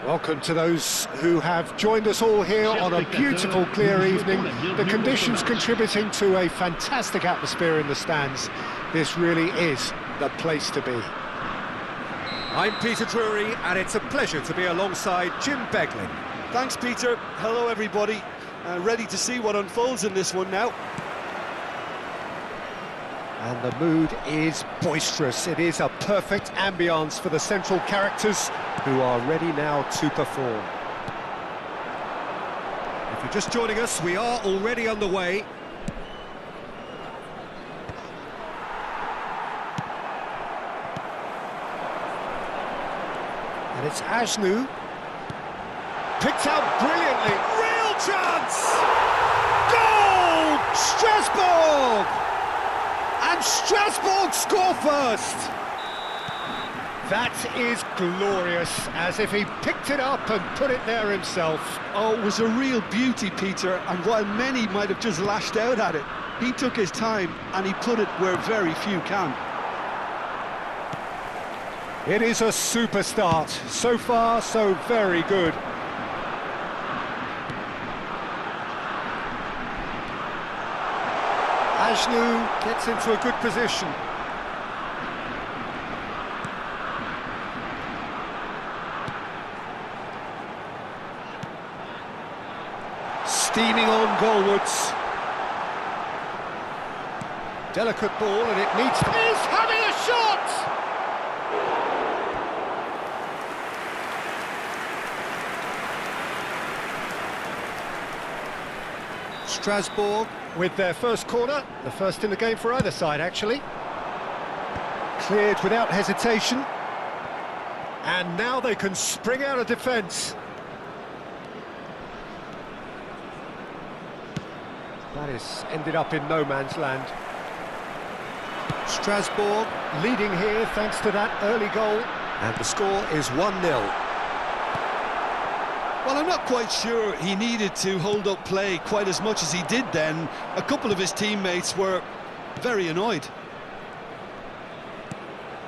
Welcome to those who have joined us all here on a beautiful, clear evening. The conditions contributing to a fantastic atmosphere in the stands. This really is the place to be. I'm Peter Drury, and it's a pleasure to be alongside Jim Beglin. Thanks, Peter. Hello, everybody. Ready to see what unfolds in this one now. And the mood is boisterous. It is a perfect ambience for the central characters who are ready now to perform. If you're just joining us, we are already underway. And it's Ajnu. Picked out brilliantly. Real chance! Goal! Strasbourg! And Strasbourg score first! That is glorious, as if he picked it up and put it there himself. Oh, it was a real beauty, Peter, and while many might have just lashed out at it, he took his time and he put it where very few can. It is a super start. So far, so very good. Ajnu gets into a good position. Steaming on goalwards. Delicate ball, and it needs... He's having a shot! Strasbourg with their first corner, the first in the game for either side, actually. Cleared without hesitation. And now they can spring out of defence. That is ended up in no man's land. Strasbourg leading here thanks to that early goal. And the score is 1-0. Well, I'm not quite sure he needed to hold up play quite as much as he did then. A couple of his teammates were very annoyed.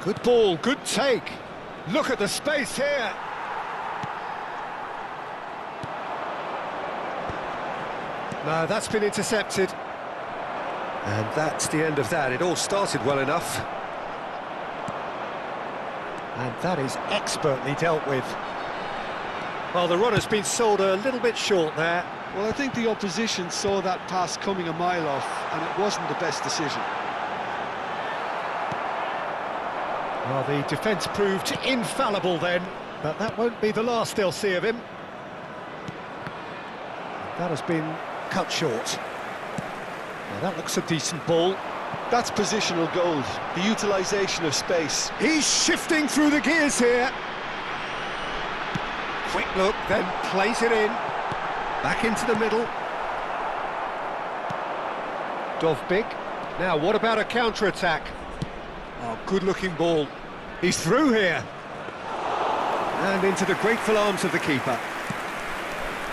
Good ball, good take. Look at the space here. No, that's been intercepted. And that's the end of that. It all started well enough. And that is expertly dealt with. Well, the runner's been sold a little bit short there. Well, I think the opposition saw that pass coming a mile off, and it wasn't the best decision. Well, the defence proved infallible then, but that won't be the last they'll see of him. That has been cut short. Now, that looks a decent ball. That's positional gold, the utilisation of space. He's shifting through the gears here. Quick look, then plays it in. Back into the middle. Dovbik. Now, what about a counter-attack? Oh, good-looking ball. He's through here. And into the grateful arms of the keeper.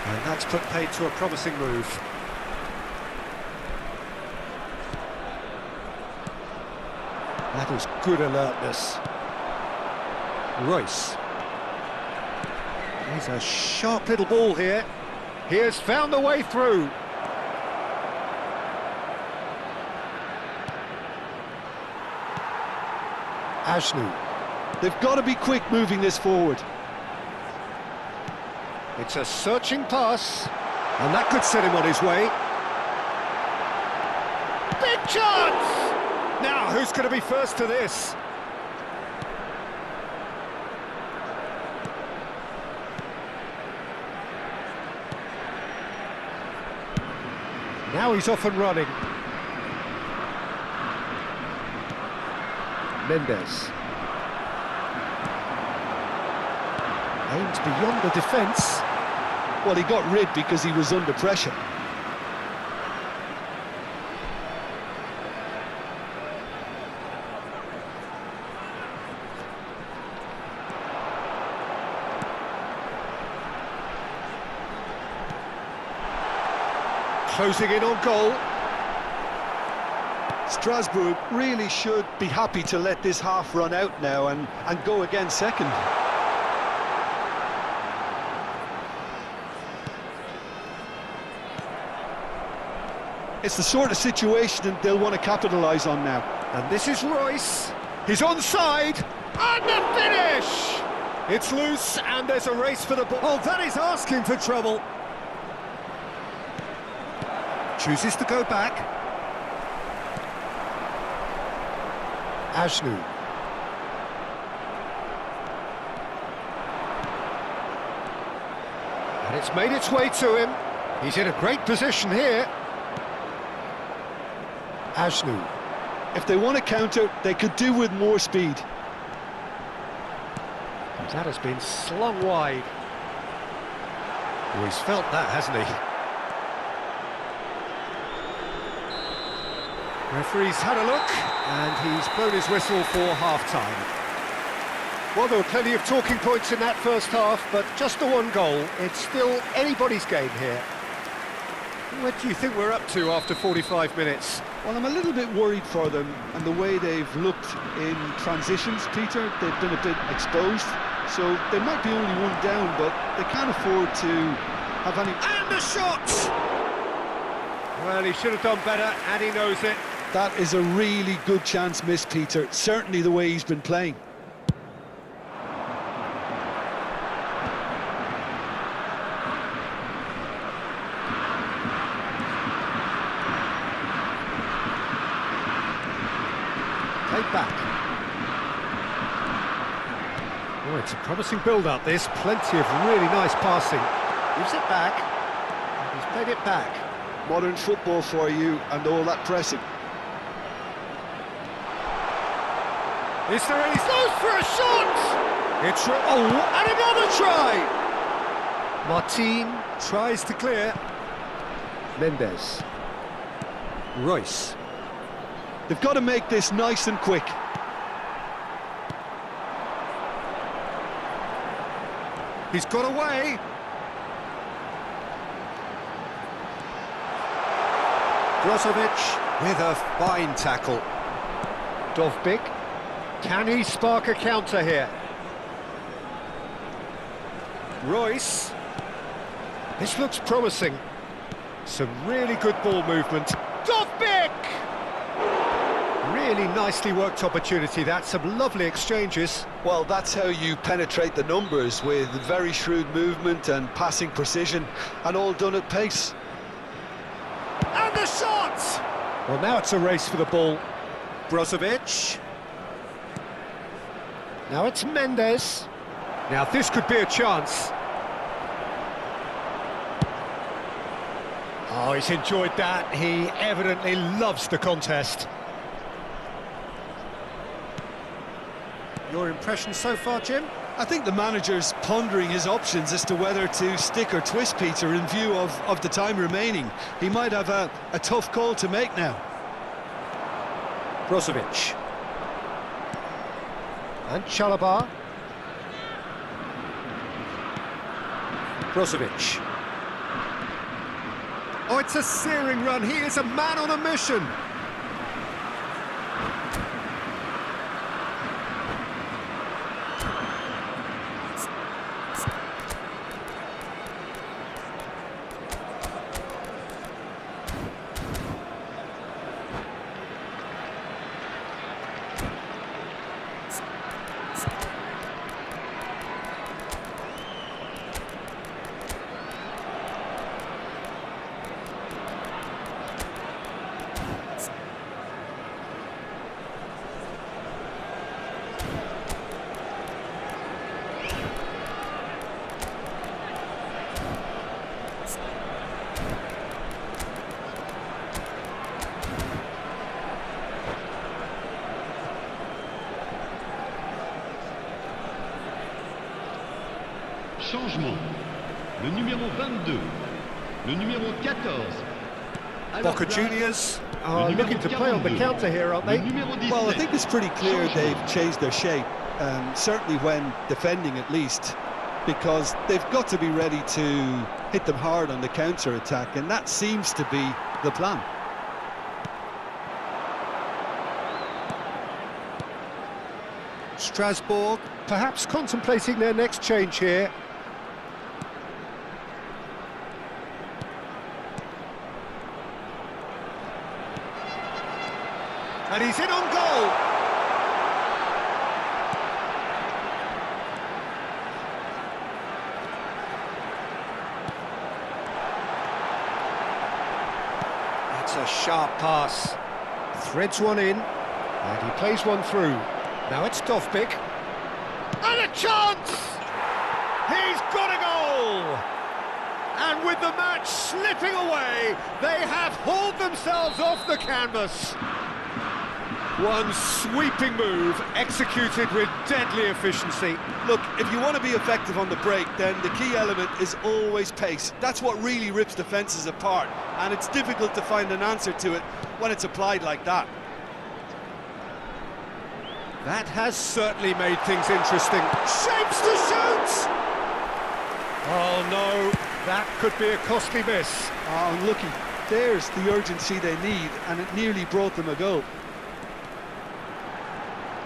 And that's put paid to a promising move. That is good alertness. Royce. He's a sharp little ball here. He has found the way through. Ajnu. They've got to be quick moving this forward. It's a searching pass, and that could set him on his way. Big chance! Now, who's going to be first to this? Now he's off and running. Mendes. Aims beyond the defence. Well, he got rid because he was under pressure. Closing in on goal. Strasbourg really should be happy to let this half run out now and go again second. It's the sort of situation they'll want to capitalise on now. And this is Royce. He's onside. And the finish! It's loose, and there's a race for the ball. Oh, that is asking for trouble. Chooses to go back. Ashnu. And it's made its way to him. He's in a great position here. Ashnu. If they want to counter, they could do with more speed. That has been slung wide. Oh, he's felt that, hasn't he? Referee's had a look, and he's blown his whistle for half-time. Well, there were plenty of talking points in that first half, but just the one goal. It's still anybody's game here. What do you think we're up to after 45 minutes? Well, I'm a little bit worried for them and the way they've looked in transitions, Peter. They've been a bit exposed, so they might be only one down, but they can't afford to have any... And the shot! Well, he should have done better, and he knows it. That is a really good chance missed, Peter. Certainly the way he's been playing. Take back. Oh, it's a promising build-up, this. Plenty of really nice passing. Gives it back. He's played it back. Modern football for you and all that pressing. Is there any... Goes for a shot! It's... Oh, and another try! Martin tries to clear. Mendes. Royce. They've got to make this nice and quick. He's got away. Brozovic with a fine tackle. Dovbik. Can he spark a counter here? Royce. This looks promising. Some really good ball movement. Dovbik! Really nicely worked opportunity, that. Some lovely exchanges. Well, that's how you penetrate the numbers, with very shrewd movement and passing precision, and all done at pace. And the shot! Well, now it's a race for the ball. Brozovic. Now it's Mendes. Now this could be a chance. Oh, he's enjoyed that. He evidently loves the contest. Your impression so far, Jim? I think the manager's pondering his options as to whether to stick or twist, Peter, in view of the time remaining. He might have a tough call to make now. Brozovic. And Chalobah. Brozovic. Oh, it's a searing run. He is a man on a mission. Changement. Le numéro 22, le numéro 14. Boca Juniors are looking to play on the counter here, aren't they? Well, I think it's pretty clear they've changed their shape, certainly when defending at least, because they've got to be ready to hit them hard on the counter-attack, and that seems to be the plan. Strasbourg perhaps contemplating their next change here. And he's in on goal. That's a sharp pass. Threads one in, and he plays one through. Now it's Dovbik. And a chance! He's got a goal! And with the match slipping away, they have hauled themselves off the canvas. One sweeping move, executed with deadly efficiency. Look, if you want to be effective on the break, then the key element is always pace. That's what really rips defences apart, and it's difficult to find an answer to it when it's applied like that. That has certainly made things interesting. Shapes to shoot! Oh no, that could be a costly miss. Oh, unlucky. There's the urgency they need, and it nearly brought them a goal.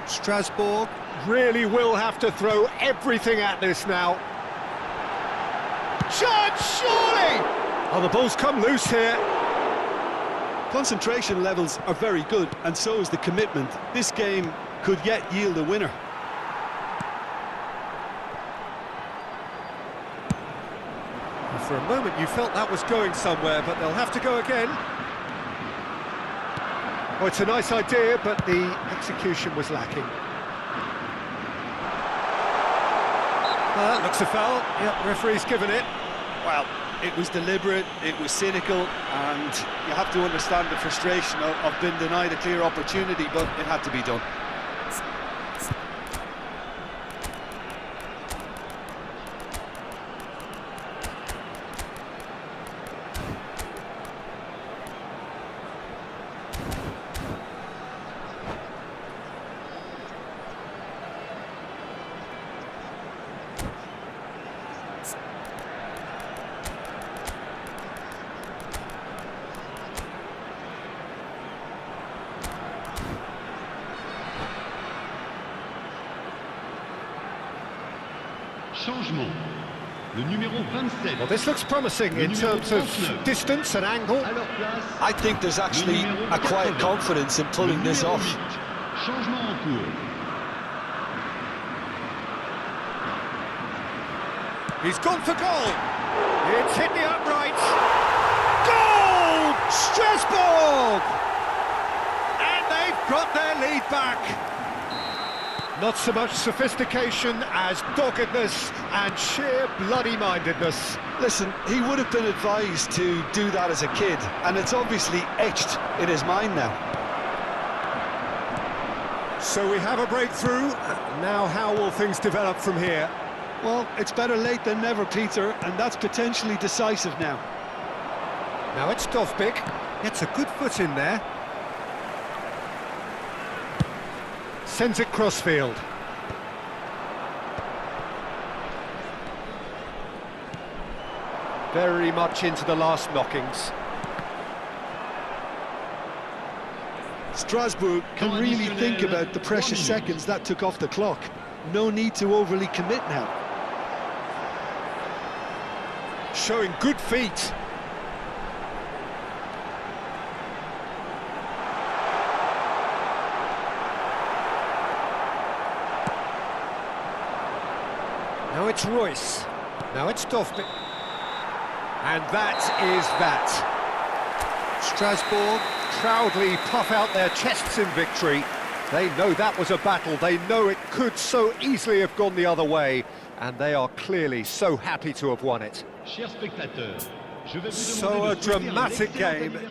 Strasbourg really will have to throw everything at this now. Chance, surely! Oh, the ball's come loose here. Concentration levels are very good, and so is the commitment. This game could yet yield a winner. For a moment you felt that was going somewhere, but they'll have to go again. Oh, it's a nice idea, but the execution was lacking. That looks a foul. Yep, referee's given it. Well, it was deliberate, it was cynical, and you have to understand the frustration of being denied a clear opportunity, but it had to be done. Changement. Le numéro 27. Well, this looks promising in terms of distance and angle. I think there's actually a quiet confidence in pulling this off. Changement en cours. He's gone for goal. It's hit the upright. Goal! Strasbourg! And they've got their lead back. Not so much sophistication as doggedness and sheer bloody-mindedness. Listen, he would have been advised to do that as a kid, and it's obviously etched in his mind now. So we have a breakthrough. Now how will things develop from here? Well, it's better late than never, Peter, and that's potentially decisive now. Now it's Dovbik. Gets a good foot in there. Sends it crossfield. Very much into the last knockings. Strasbourg can really think about the precious seconds that took off the clock. No need to overly commit now. Showing good feet. Now it's Royce. Now it's Dovbik. And that is that. Strasbourg proudly puff out their chests in victory. They know that was a battle. They know it could so easily have gone the other way. And they are clearly so happy to have won it. Chers spectateurs, je vais vous demander So de a soutenir dramatic l'excellente game.